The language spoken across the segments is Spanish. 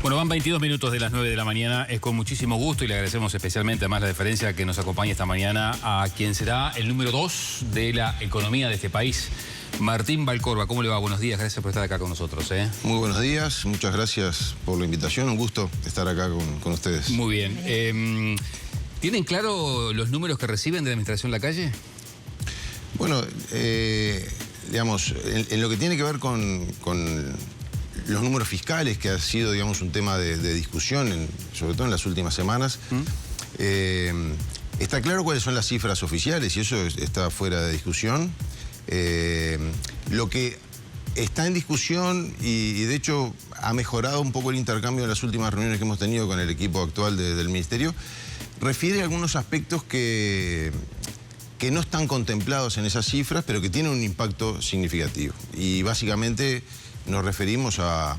Bueno, van 22 minutos de las 9 de la mañana. Es con muchísimo gusto y le agradecemos especialmente además la deferencia que nos acompaña esta mañana a quien será el número 2 de la economía de este país, Martín Valcorba. ¿Cómo le va? Buenos días, gracias por estar acá con nosotros. Muy buenos días, muchas gracias por la invitación, un gusto estar acá con ustedes. Muy bien. ¿Tienen claro los números que reciben de la Administración Lacalle? Bueno, digamos, en lo que tiene que ver con los números fiscales, que ha sido, digamos, un tema de discusión, sobre todo en las últimas semanas, está claro cuáles son las cifras oficiales y eso está fuera de discusión. Lo que está en discusión y de hecho ha mejorado un poco el intercambio en las últimas reuniones que hemos tenido con el equipo actual del Ministerio, refiere a algunos aspectos que no están contemplados en esas cifras, pero que tienen un impacto significativo. Y básicamente nos referimos a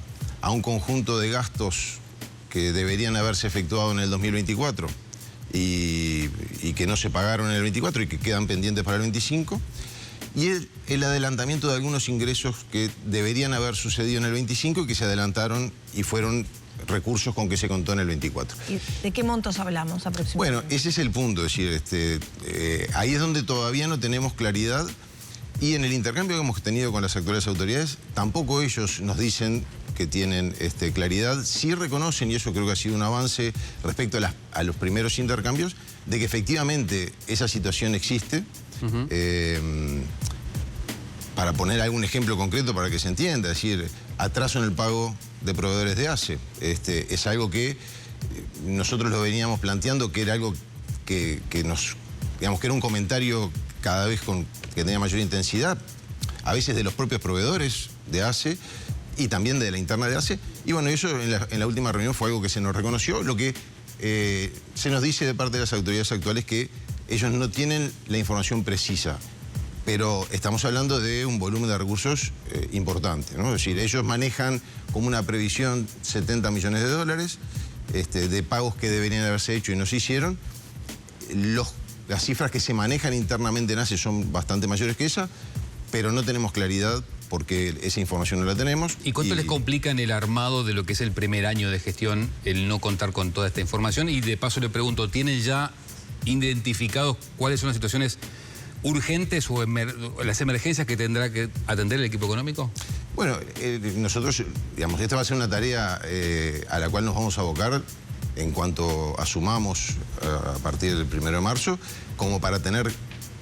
un conjunto de gastos que deberían haberse efectuado en el 2024 y que no se pagaron en el 24 y que quedan pendientes para el 25. Y el adelantamiento de algunos ingresos que deberían haber sucedido en el 25 y que se adelantaron y fueron recursos con que se contó en el 24. ¿Y de qué montos hablamos aproximadamente? Bueno, ese es el punto, es decir, ahí es donde todavía no tenemos claridad y en el intercambio que hemos tenido con las actuales autoridades, tampoco ellos nos dicen que tienen claridad. Sí reconocen, y eso creo que ha sido un avance respecto a los primeros intercambios, de que efectivamente esa situación existe. Para poner algún ejemplo concreto para que se entienda, es decir, atraso en el pago de proveedores de ACE. Es algo que nosotros lo veníamos planteando, que era algo que digamos, que era un comentario cada vez que tenía mayor intensidad, a veces de los propios proveedores de ACE y también de la interna de ACE. Y bueno, eso en la última reunión fue algo que se nos reconoció. Lo que se nos dice de parte de las autoridades actuales que ellos no tienen la información precisa, pero estamos hablando de un volumen de recursos importante, ¿no? Es decir, ellos manejan como una previsión 70 millones de dólares de pagos que deberían haberse hecho y no se hicieron. Las cifras que se manejan internamente en ACE son bastante mayores que esa, pero no tenemos claridad porque esa información no la tenemos. ¿Y cuánto les complica en el armado de lo que es el primer año de gestión el no contar con toda esta información? Y de paso le pregunto, ¿tienen ya identificados cuáles son las situaciones urgentes o las emergencias que tendrá que atender el equipo económico? Bueno, nosotros, digamos, esta va a ser una tarea a la cual nos vamos a abocar en cuanto asumamos a partir del 1 de marzo, como para tener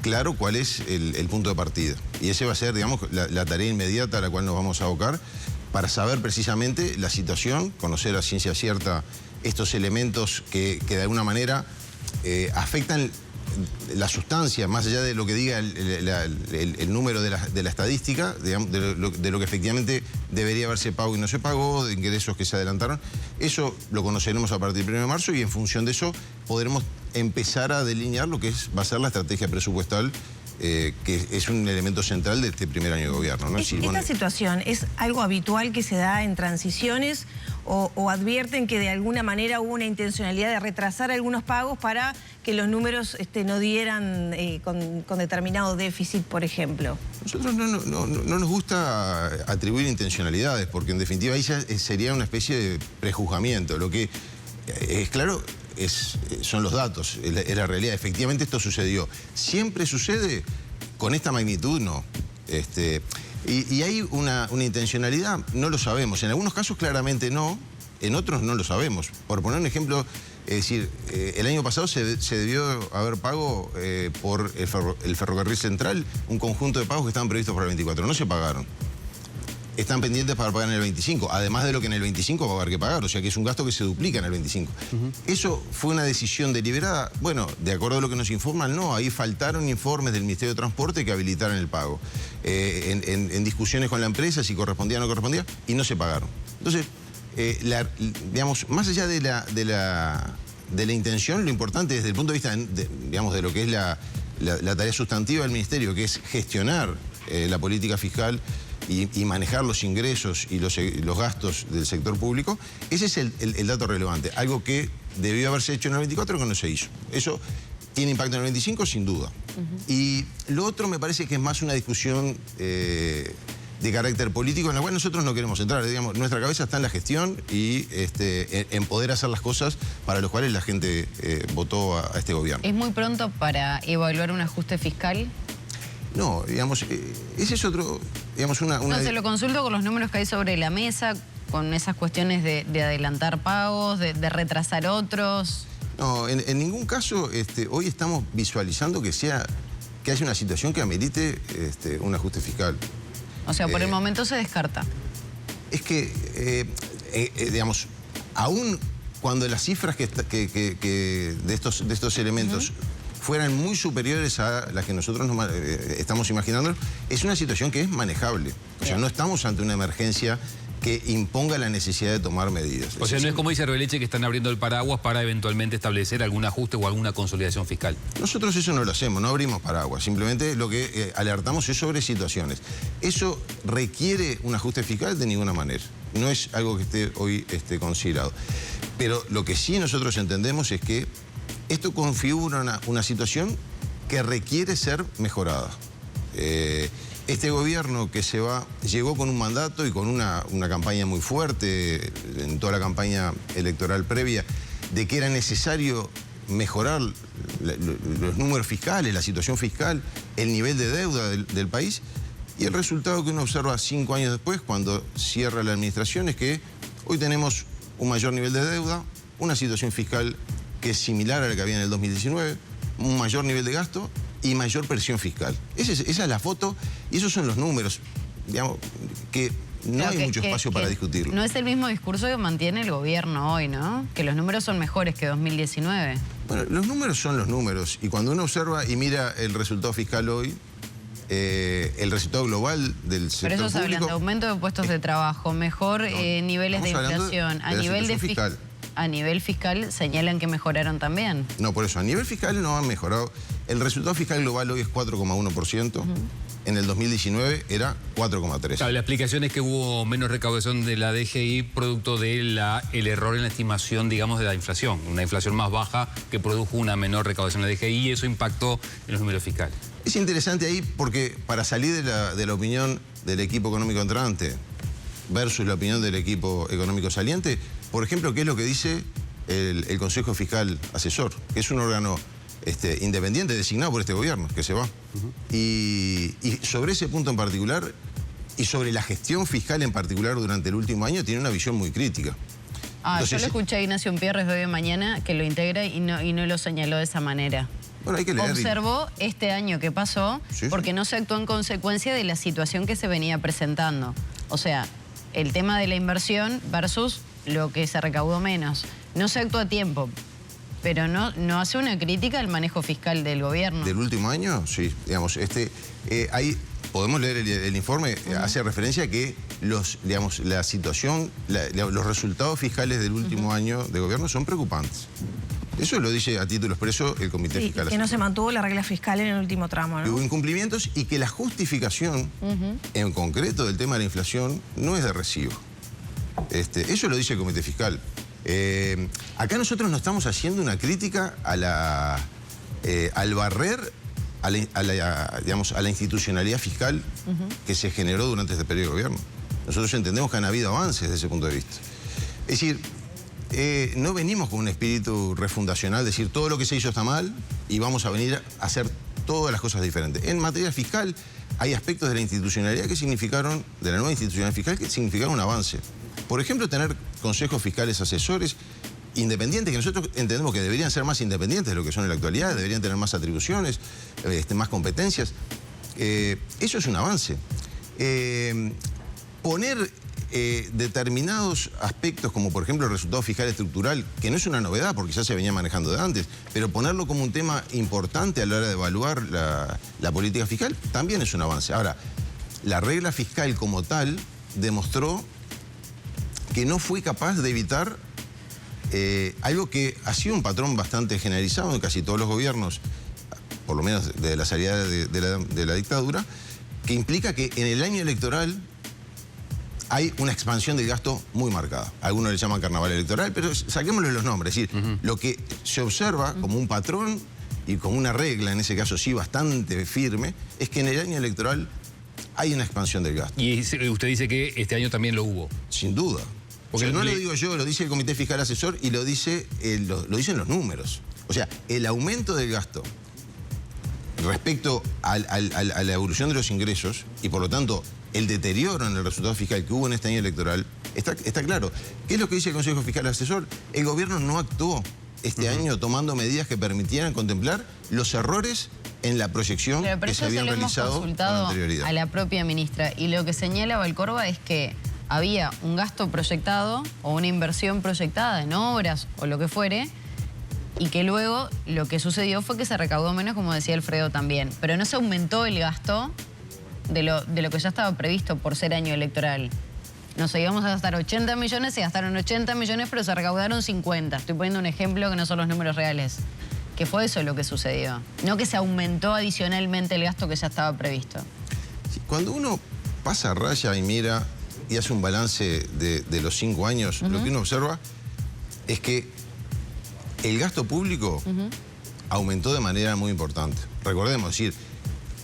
claro cuál es el punto de partida. Y ese va a ser, digamos, la tarea inmediata a la cual nos vamos a abocar para saber precisamente la situación, conocer a ciencia cierta estos elementos que de alguna manera afectan la sustancia, más allá de lo que diga el número de la estadística, digamos, de lo que efectivamente debería haberse pagado y no se pagó, de ingresos que se adelantaron. Eso lo conoceremos a partir del 1 de marzo y en función de eso podremos empezar a delinear lo que va a ser la estrategia presupuestal, que es un elemento central de este primer año de gobierno, ¿no? ¿Esta situación es algo habitual que se da en transiciones o advierten que de alguna manera hubo una intencionalidad de retrasar algunos pagos para que los números no dieran con determinado déficit, por ejemplo? Nosotros no nos gusta atribuir intencionalidades, porque en definitiva ahí sería una especie de prejuzgamiento. Lo que es claro son los datos, es la realidad. Efectivamente esto sucedió. ¿Siempre sucede? Con esta magnitud no. Y hay una intencionalidad, no lo sabemos. En algunos casos claramente no, en otros no lo sabemos. Por poner un ejemplo, es decir, el año pasado se debió haber pago por el ferrocarril central, un conjunto de pagos que estaban previstos para el 24. No se pagaron. Están pendientes para pagar en el 25, además de lo que en el 25 va a haber que pagar, o sea que es un gasto que se duplica en el 25. ¿Eso fue una decisión deliberada? Bueno, de acuerdo a lo que nos informan, no, ahí faltaron informes del Ministerio de Transporte que habilitaran el pago. En discusiones con la empresa, si correspondía o no correspondía, y no se pagaron. Entonces, digamos, más allá de la intención, lo importante desde el punto de vista, digamos, de lo que es la tarea sustantiva del Ministerio, que es gestionar la política fiscal y manejar los ingresos y los gastos del sector público, ese es el dato relevante. Algo que debió haberse hecho en el 24 que no se hizo. Eso tiene impacto en el 25, sin duda. Y lo otro me parece que es más una discusión, de carácter político en la cual nosotros no queremos entrar. Digamos, nuestra cabeza está en la gestión y en poder hacer las cosas para las cuales la gente votó a este gobierno. ¿Es muy pronto para evaluar un ajuste fiscal? No, digamos, ese es otro, digamos, No, se lo consulto con los números que hay sobre la mesa, con esas cuestiones de adelantar pagos, de retrasar otros. No, en ningún caso hoy estamos visualizando que haya una situación que amerite un ajuste fiscal. O sea, por el momento se descarta. Es que, digamos, aún cuando las cifras de estos elementos fueran muy superiores a las que nosotros estamos imaginando, es una situación que es manejable. O sea, no estamos ante una emergencia que imponga la necesidad de tomar medidas. O sea, no es como dice Arbeleche que están abriendo el paraguas para eventualmente establecer algún ajuste o alguna consolidación fiscal. Nosotros eso no lo hacemos, no abrimos paraguas. Simplemente lo que alertamos es sobre situaciones. ¿Eso requiere un ajuste fiscal? De ninguna manera. No es algo que esté hoy considerado. Pero lo que sí nosotros entendemos es que esto configura una situación que requiere ser mejorada. Este gobierno que se va, llegó con un mandato y con una campaña muy fuerte en toda la campaña electoral previa de que era necesario mejorar los números fiscales, la situación fiscal, el nivel de deuda del país, y el resultado que uno observa 5 años después, cuando cierra la administración, es que hoy tenemos un mayor nivel de deuda, una situación fiscal que es similar a la que había en el 2019, un mayor nivel de gasto y mayor presión fiscal. Esa es la foto y esos son los números, digamos, que no hay mucho espacio para discutirlo. No es el mismo discurso que mantiene el gobierno hoy, ¿no? Que los números son mejores que 2019. Bueno, los números son los números y cuando uno observa y mira el resultado fiscal hoy, el resultado global del sector Pero eso se público, habla de aumento de puestos de trabajo, mejor niveles de inflación. A nivel fiscal señalan que mejoraron también. No, por eso, a nivel fiscal no han mejorado. El resultado fiscal global hoy es 4,1%. En el 2019 era 4,3%. Claro, la explicación es que hubo menos recaudación de la DGI producto del error en la estimación, digamos, de la inflación. Una inflación más baja que produjo una menor recaudación de la DGI y eso impactó en los números fiscales. Es interesante ahí porque para salir de la opinión del equipo económico entrante versus la opinión del equipo económico saliente, por ejemplo, ¿qué es lo que dice el Consejo Fiscal Asesor? Que es un órgano independiente designado por este gobierno, que se va. Y sobre ese punto en particular, y sobre la gestión fiscal en particular durante el último año, tiene una visión muy crítica. Entonces, yo lo escuché a Ignacio Umpierres de hoy de mañana, que lo integra y no lo señaló de esa manera. Bueno, hay que leer. Observó este año que pasó, porque no se actuó en consecuencia de la situación que se venía presentando. O sea, el tema de la inversión versus lo que se recaudó menos. No se actuó a tiempo, pero no hace una crítica al manejo fiscal del gobierno. ¿Del último año? Sí, digamos, ahí podemos leer el informe, hace referencia a que la situación, los resultados fiscales del último año de gobierno son preocupantes. Eso lo dice a título expreso el Comité Fiscal. Que no se mantuvo la regla fiscal en el último tramo, ¿no? Hubo incumplimientos y que la justificación, en concreto del tema de la inflación, no es de recibo. Eso lo dice el Comité Fiscal. Acá nosotros no estamos haciendo una crítica al barrer a la institucionalidad fiscal que se generó durante este periodo de gobierno. Nosotros entendemos que han habido avances desde ese punto de vista. Es decir, no venimos con un espíritu refundacional, decir todo lo que se hizo está mal y vamos a venir a hacer todas las cosas diferentes. En materia fiscal hay aspectos de la institucionalidad que significaron, de la nueva institucionalidad fiscal, que significaron un avance. Por ejemplo, tener consejos fiscales asesores independientes, que nosotros entendemos que deberían ser más independientes de lo que son en la actualidad, deberían tener más atribuciones, más competencias. Eso es un avance. Poner determinados aspectos, como por ejemplo el resultado fiscal estructural, que no es una novedad porque ya se venía manejando de antes, pero ponerlo como un tema importante a la hora de evaluar la política fiscal, también es un avance. Ahora, la regla fiscal como tal demostró que no fue capaz de evitar algo que ha sido un patrón bastante generalizado en casi todos los gobiernos, por lo menos de la salida de la dictadura, que implica que en el año electoral hay una expansión del gasto muy marcada. Algunos le llaman carnaval electoral, pero saquémosle los nombres. Es decir, lo que se observa como un patrón y como una regla, en ese caso sí bastante firme, es que en el año electoral hay una expansión del gasto. Y usted dice que este año también lo hubo. Sin duda. Porque no lo digo yo, lo dice el Comité Fiscal Asesor y lo dicen los números. O sea, el aumento del gasto respecto a la evolución de los ingresos y por lo tanto el deterioro en el resultado fiscal que hubo en este año electoral, está claro. ¿Qué es lo que dice el Consejo Fiscal Asesor? El gobierno no actuó este año tomando medidas que permitieran contemplar los errores en la proyección que se habían realizado con anterioridad. A la propia ministra. Y lo que señala Valcorba es que había un gasto proyectado o una inversión proyectada en obras o lo que fuere, y que luego lo que sucedió fue que se recaudó menos, como decía Alfredo también. Pero no se aumentó el gasto de lo que ya estaba previsto por ser año electoral. No sé, íbamos a gastar 80 millones, se gastaron 80 millones, pero se recaudaron 50. Estoy poniendo un ejemplo que no son los números reales. Que fue eso lo que sucedió. No que se aumentó adicionalmente el gasto que ya estaba previsto. Cuando uno pasa raya y mira y hace un balance de los 5 años, lo que uno observa es que el gasto público aumentó de manera muy importante. Recordemos, es decir,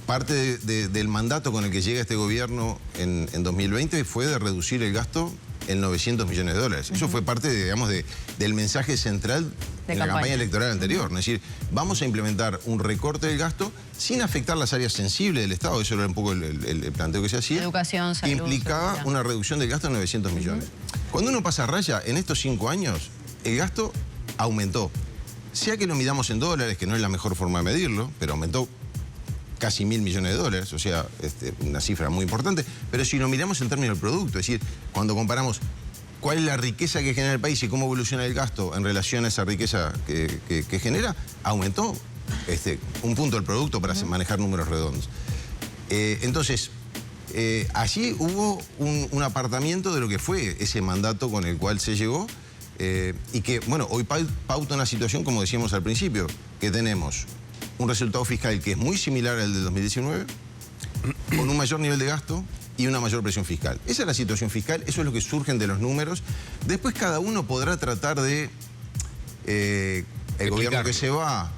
parte del mandato con el que llega este gobierno en 2020 fue de reducir el gasto en 900 millones de dólares. Eso fue parte, digamos, del mensaje central de la campaña electoral anterior. Es decir, vamos a implementar un recorte del gasto sin afectar las áreas sensibles del Estado. Eso era un poco el planteo que se hacía. Educación, salud, que implicaba seguridad. Una reducción del gasto de 900 millones. Cuando uno pasa raya, en estos 5 años, el gasto aumentó. Sea que lo midamos en dólares, que no es la mejor forma de medirlo, pero aumentó casi 1.000 millones de dólares, o sea, una cifra muy importante. Pero si lo miramos en términos del producto, es decir, cuando comparamos cuál es la riqueza que genera el país y cómo evoluciona el gasto en relación a esa riqueza que genera, aumentó un punto del producto para manejar números redondos. Entonces, allí hubo un apartamiento de lo que fue ese mandato con el cual se llegó y que, bueno, hoy pauta una situación, como decíamos al principio, que tenemos un resultado fiscal que es muy similar al del 2019, con un mayor nivel de gasto y una mayor presión fiscal. Esa es la situación fiscal, eso es lo que surgen de los números. Después cada uno podrá tratar de, el gobierno que se va,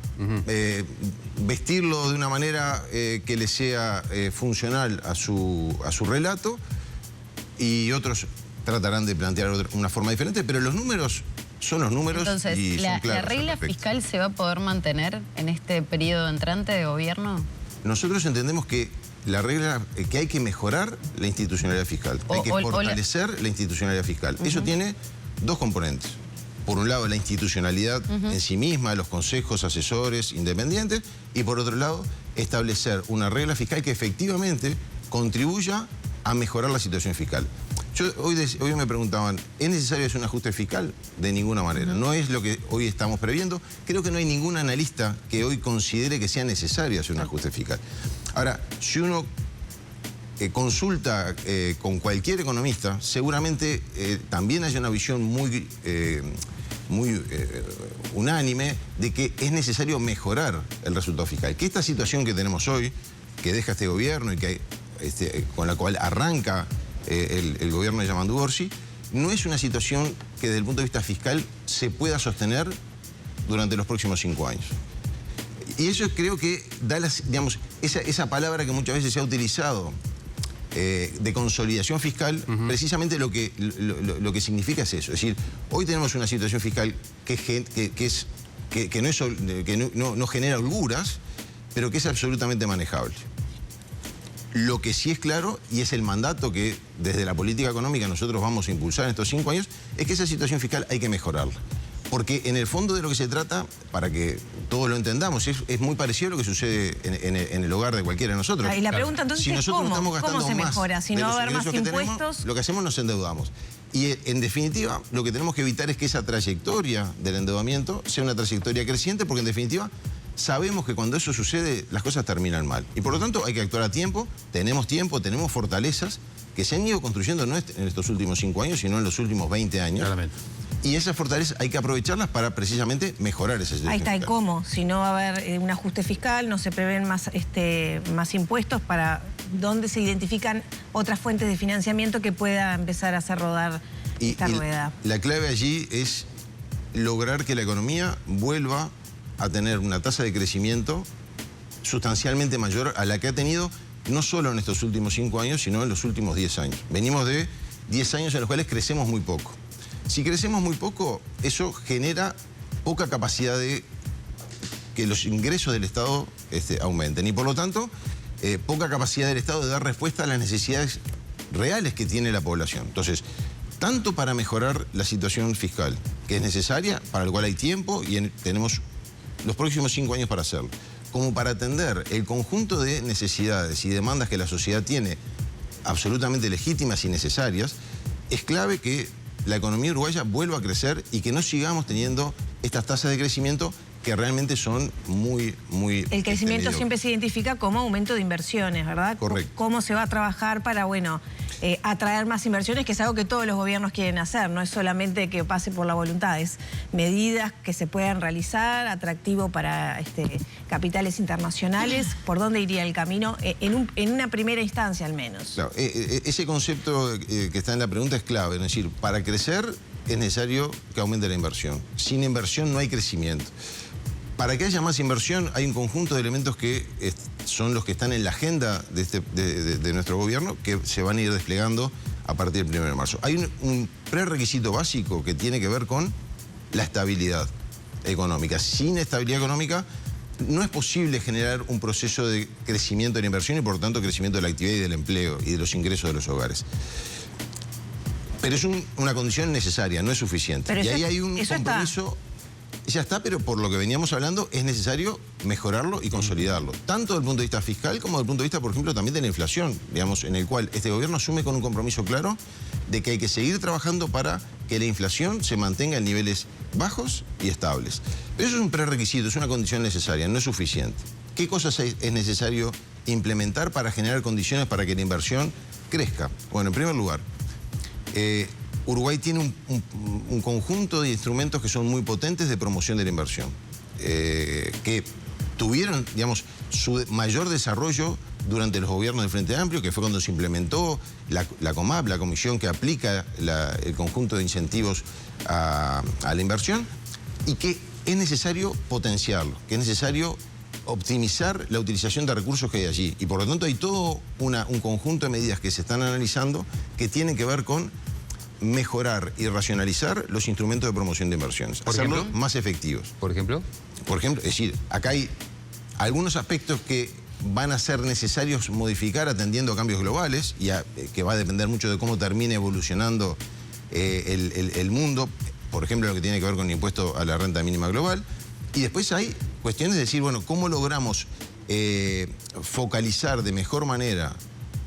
vestirlo de una manera que le sea funcional a su relato, y otros tratarán de plantear una forma diferente, pero los números son los números. Entonces, y son claros. ¿la regla fiscal se va a poder mantener en este periodo entrante de gobierno? Nosotros entendemos que la regla, que hay que mejorar la institucionalidad fiscal, hay que fortalecer la institucionalidad fiscal. Eso tiene dos componentes. Por un lado, la institucionalidad en sí misma, los consejos asesores independientes, y por otro lado, establecer una regla fiscal que efectivamente contribuya a mejorar la situación fiscal. Hoy me preguntaban, ¿es necesario hacer un ajuste fiscal? De ninguna manera. No es lo que hoy estamos previendo. Creo que no hay ningún analista que hoy considere que sea necesario hacer un ajuste fiscal. Ahora, si uno consulta con cualquier economista, seguramente también haya una visión muy unánime de que es necesario mejorar el resultado fiscal. Que esta situación que tenemos hoy, que deja este gobierno y que con la cual arranca el gobierno de Yamandu Orsi, no es una situación que desde el punto de vista fiscal se pueda sostener durante los próximos 5 años. Y eso creo que da digamos, esa palabra que muchas veces se ha utilizado de consolidación fiscal, precisamente lo que significa es eso. Es decir, hoy tenemos una situación fiscal que no genera holguras, pero que es absolutamente manejable. Lo que sí es claro, y es el mandato que desde la política económica nosotros vamos a impulsar en estos 5 años, es que esa situación fiscal hay que mejorarla. Porque en el fondo de lo que se trata, para que todos lo entendamos, es muy parecido a lo que sucede en el hogar de cualquiera de nosotros. Y la pregunta entonces es ¿cómo se mejora? Si no va a haber más impuestos. Lo que hacemos nos endeudamos. Y en definitiva, lo que tenemos que evitar es que esa trayectoria del endeudamiento sea una trayectoria creciente, porque en definitiva sabemos que cuando eso sucede las cosas terminan mal. Y por lo tanto hay que actuar a tiempo, tenemos fortalezas que se han ido construyendo no en estos últimos 5 años, sino en los últimos 20 años. Claramente. Y esas fortalezas hay que aprovecharlas para precisamente mejorar ese sistema. Ahí está el cómo. Si no va a haber un ajuste fiscal, no se prevén más impuestos, para dónde se identifican otras fuentes de financiamiento que pueda empezar a hacer rodar esta rueda. La clave allí es lograr que la economía vuelva a tener una tasa de crecimiento sustancialmente mayor a la que ha tenido no solo en estos últimos 5 años, sino en los últimos 10 años. Venimos de 10 años en los cuales crecemos muy poco. Si crecemos muy poco, eso genera poca capacidad de que los ingresos del Estado aumenten. Y por lo tanto, poca capacidad del Estado de dar respuesta a las necesidades reales que tiene la población. Entonces, tanto para mejorar la situación fiscal, que es necesaria, para lo cual hay tiempo y tenemos los próximos 5 años para hacerlo, como para atender el conjunto de necesidades y demandas que la sociedad tiene, absolutamente legítimas y necesarias, es clave que la economía uruguaya vuelva a crecer y que no sigamos teniendo estas tasas de crecimiento que realmente son muy... El crecimiento siempre se identifica como aumento de inversiones, ¿verdad? Correcto. ¿Cómo se va a trabajar para, bueno, atraer más inversiones? Que es algo que todos los gobiernos quieren hacer, no es solamente que pase por la voluntad, es medidas que se puedan realizar, atractivo para capitales internacionales. ¿Por dónde iría el camino? En una primera instancia al menos. Claro, ese concepto que está en la pregunta es clave, es decir, para crecer es necesario que aumente la inversión. Sin inversión no hay crecimiento. Para que haya más inversión hay un conjunto de elementos que son los que están en la agenda de nuestro gobierno que se van a ir desplegando a partir del 1 de marzo. Hay un prerequisito básico que tiene que ver con la estabilidad económica. Sin estabilidad económica no es posible generar un proceso de crecimiento de la inversión y por lo tanto crecimiento de la actividad y del empleo y de los ingresos de los hogares. Pero es una condición necesaria, no es suficiente. Pero y ahí hay un compromiso... Ya está, pero por lo que veníamos hablando, es necesario mejorarlo y consolidarlo. Tanto desde el punto de vista fiscal como desde el punto de vista, por ejemplo, también de la inflación, digamos, en el cual este gobierno asume con un compromiso claro de que hay que seguir trabajando para que la inflación se mantenga en niveles bajos y estables. Pero eso es un prerequisito, es una condición necesaria, no es suficiente. ¿Qué cosas es necesario implementar para generar condiciones para que la inversión crezca? Bueno, en primer lugar, Uruguay tiene un conjunto de instrumentos que son muy potentes de promoción de la inversión, que tuvieron, digamos, su mayor desarrollo durante los gobiernos del Frente Amplio, que fue cuando se implementó la COMAP, la comisión que aplica el conjunto de incentivos a la inversión, y que es necesario potenciarlo, que es necesario optimizar la utilización de recursos que hay allí. Y por lo tanto hay todo un conjunto de medidas que se están analizando que tienen que ver con mejorar y racionalizar los instrumentos de promoción de inversiones, hacerlos más efectivos. ¿Por ejemplo? Por ejemplo, es decir, acá hay algunos aspectos que van a ser necesarios modificar atendiendo a cambios globales y que va a depender mucho de cómo termine evolucionando el mundo, por ejemplo, lo que tiene que ver con el impuesto a la renta mínima global. Y después hay cuestiones de decir, bueno, ¿cómo logramos focalizar de mejor manera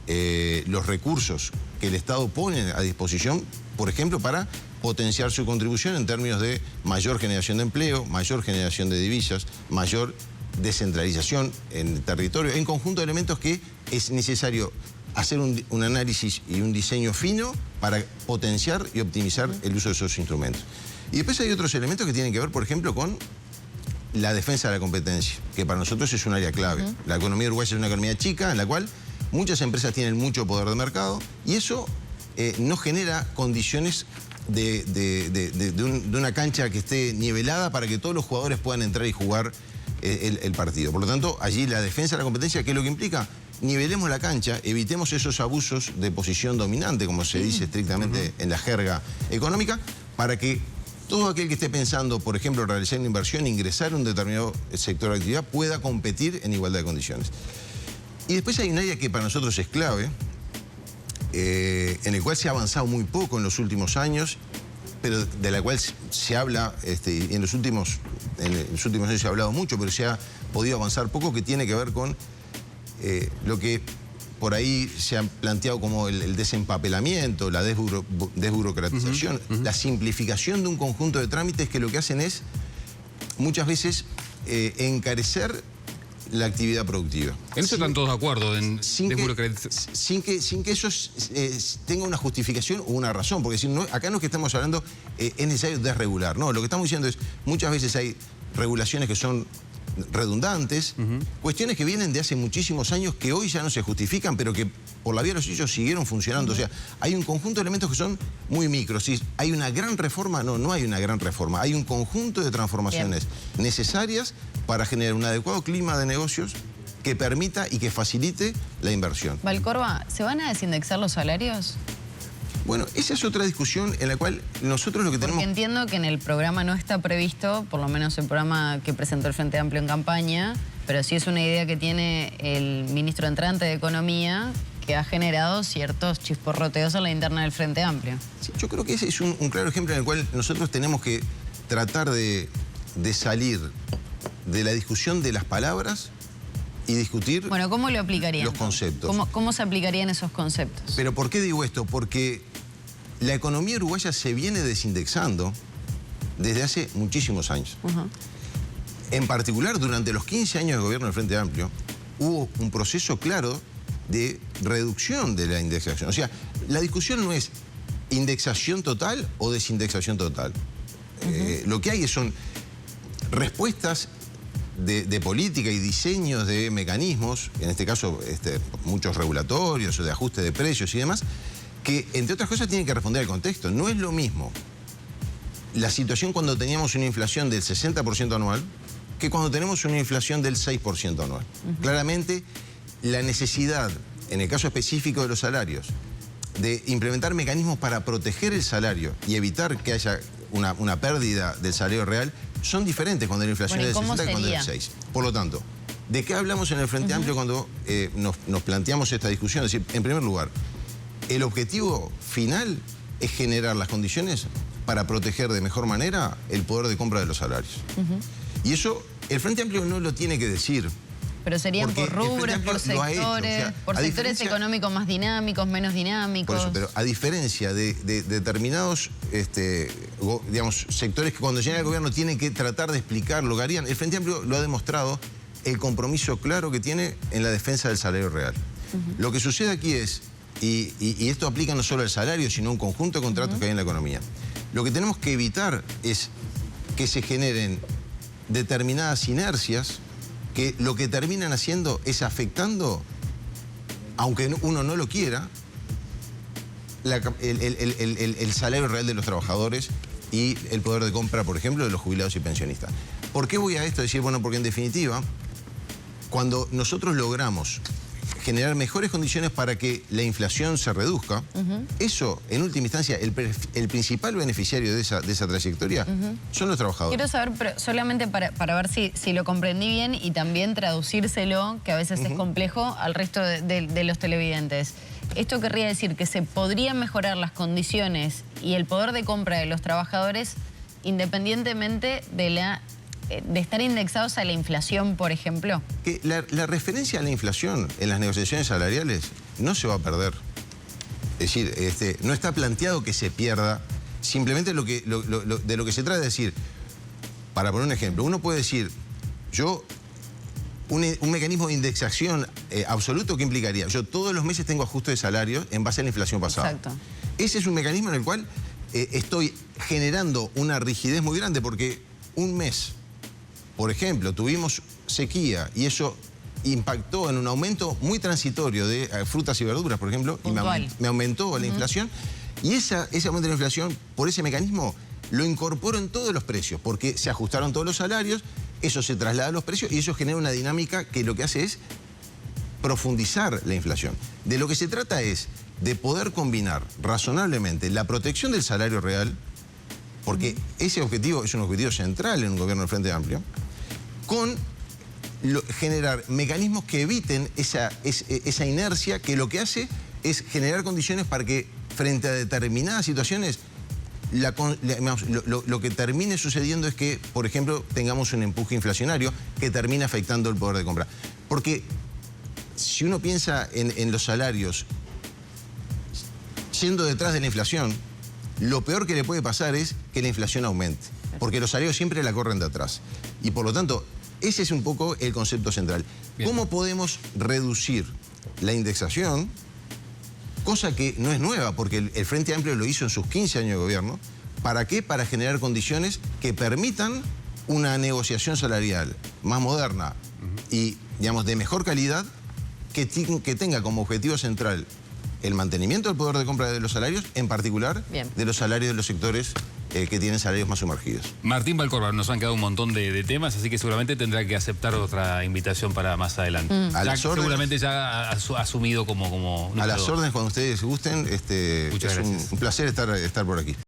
los recursos que el Estado pone a disposición, por ejemplo, para potenciar su contribución en términos de mayor generación de empleo, mayor generación de divisas, mayor descentralización en el territorio, en conjunto de elementos que es necesario hacer un análisis y un diseño fino para potenciar y optimizar el uso de esos instrumentos. Y después hay otros elementos que tienen que ver, por ejemplo, con la defensa de la competencia, que para nosotros es un área clave. La economía uruguaya es una economía chica en la cual muchas empresas tienen mucho poder de mercado y eso no genera condiciones de una cancha que esté nivelada para que todos los jugadores puedan entrar y jugar el partido. Por lo tanto, allí la defensa de la competencia, ¿qué es lo que implica? Nivelemos la cancha, evitemos esos abusos de posición dominante, como se dice estrictamente en la jerga económica, para que todo aquel que esté pensando, por ejemplo, realizar una inversión, ingresar a un determinado sector de actividad, pueda competir en igualdad de condiciones. Y después hay un área que para nosotros es clave, en el cual se ha avanzado muy poco en los últimos años, pero de la cual se habla, y en los últimos años se ha hablado mucho, pero se ha podido avanzar poco, que tiene que ver con lo que por ahí se ha planteado como el desempapelamiento, la desburocratización, la simplificación de un conjunto de trámites que lo que hacen es muchas veces encarecer la actividad productiva. En eso están todos de acuerdo, en desburocratizar. Sin que eso tenga una justificación o una razón, porque si no, acá no es que estamos hablando, es necesario desregular, no, lo que estamos diciendo es, muchas veces hay regulaciones que son redundantes, cuestiones que vienen de hace muchísimos años que hoy ya no se justifican, pero que por la vía de los hechos siguieron funcionando. O sea, hay un conjunto de elementos que son muy micros. ¿Sí? ¿Hay una gran reforma? No, no hay una gran reforma. Hay un conjunto de transformaciones necesarias para generar un adecuado clima de negocios que permita y que facilite la inversión. Valcorba, ¿se van a desindexar los salarios? Bueno, esa es otra discusión en la cual nosotros lo que tenemos... Porque entiendo que en el programa no está previsto, por lo menos el programa que presentó el Frente Amplio en campaña, pero sí es una idea que tiene el ministro entrante de Economía, que ha generado ciertos chisporroteos en la interna del Frente Amplio. Sí, yo creo que ese es un claro ejemplo en el cual nosotros tenemos que tratar de salir de la discusión de las palabras y discutir Bueno, ¿cómo lo aplicarían? los conceptos. ¿Cómo se aplicarían esos conceptos? Pero ¿por qué digo esto? Porque la economía uruguaya se viene desindexando desde hace muchísimos años. En particular, durante los 15 años de gobierno del Frente Amplio, hubo un proceso claro de reducción de la indexación. O sea, la discusión no es indexación total o desindexación total. Lo que hay son respuestas de política y diseños de mecanismos, en este caso muchos regulatorios o de ajuste de precios y demás, que entre otras cosas tienen que responder al contexto. No es lo mismo la situación cuando teníamos una inflación del 60% anual que cuando tenemos una inflación del 6% anual. Claramente, la necesidad, en el caso específico de los salarios, de implementar mecanismos para proteger el salario y evitar que haya una pérdida del salario real, son diferentes cuando la inflación es del 60 que cuando es del 6. Por lo tanto, ¿de qué hablamos en el Frente Amplio cuando nos planteamos esta discusión? Es decir, en primer lugar, el objetivo final es generar las condiciones para proteger de mejor manera el poder de compra de los salarios. Y eso el Frente Amplio no lo tiene que decir. Pero serían por rubros, por sectores, por sectores económicos más dinámicos, menos dinámicos. Por eso, pero a diferencia de determinados digamos, sectores que cuando llegan al gobierno tienen que tratar de explicar lo que harían, el Frente Amplio lo ha demostrado el compromiso claro que tiene en la defensa del salario real. Lo que sucede aquí es, y esto aplica no solo al salario, sino a un conjunto de contratos que hay en la economía, lo que tenemos que evitar es que se generen determinadas inercias que lo que terminan haciendo es afectando, aunque uno no lo quiera, el salario real de los trabajadores y el poder de compra, por ejemplo, de los jubilados y pensionistas. ¿Por qué voy a esto? Decir, bueno, porque en definitiva, cuando nosotros logramos generar mejores condiciones para que la inflación se reduzca, eso, en última instancia, el principal beneficiario de esa trayectoria son los trabajadores. Quiero saber, pero solamente para ver si lo comprendí bien y también traducírselo, que a veces es complejo, al resto de los televidentes. Esto querría decir que se podrían mejorar las condiciones y el poder de compra de los trabajadores independientemente de estar indexados a la inflación, por ejemplo. Que la referencia a la inflación en las negociaciones salariales no se va a perder. Es decir, no está planteado que se pierda. Simplemente de lo que se trata es decir, para poner un ejemplo, uno puede decir, un mecanismo de indexación absoluto, ¿qué implicaría? Yo todos los meses tengo ajuste de salario en base a la inflación pasada. Exacto. Ese es un mecanismo en el cual estoy generando una rigidez muy grande porque un mes, por ejemplo, tuvimos sequía y eso impactó en un aumento muy transitorio de frutas y verduras, por ejemplo, y me aumentó la inflación. Y ese aumento de la inflación, por ese mecanismo, lo incorporo en todos los precios, porque se ajustaron todos los salarios, eso se traslada a los precios y eso genera una dinámica que lo que hace es profundizar la inflación. De lo que se trata es de poder combinar razonablemente la protección del salario real, porque ese objetivo es un objetivo central en un gobierno del Frente Amplio, con generar mecanismos que eviten esa inercia que lo que hace es generar condiciones para que frente a determinadas situaciones lo que termine sucediendo es que, por ejemplo, tengamos un empuje inflacionario que termine afectando el poder de compra. Porque si uno piensa en los salarios yendo detrás de la inflación, lo peor que le puede pasar es que la inflación aumente, porque los salarios siempre la corren de atrás. Y por lo tanto, ese es un poco el concepto central. Bien. ¿Cómo podemos reducir la indexación? Cosa que no es nueva, porque el Frente Amplio lo hizo en sus 15 años de gobierno. ¿Para qué? Para generar condiciones que permitan una negociación salarial más moderna y, digamos, de mejor calidad, que tenga como objetivo central el mantenimiento del poder de compra de los salarios, en particular Bien. de los salarios de los sectores que tienen salarios más sumergidos. Martín Valcorba, nos han quedado un montón de temas, así que seguramente tendrá que aceptar otra invitación para más adelante. A las órdenes. Seguramente ya ha asumido como A las órdenes, cuando ustedes gusten, Muchas es gracias. un placer estar por aquí.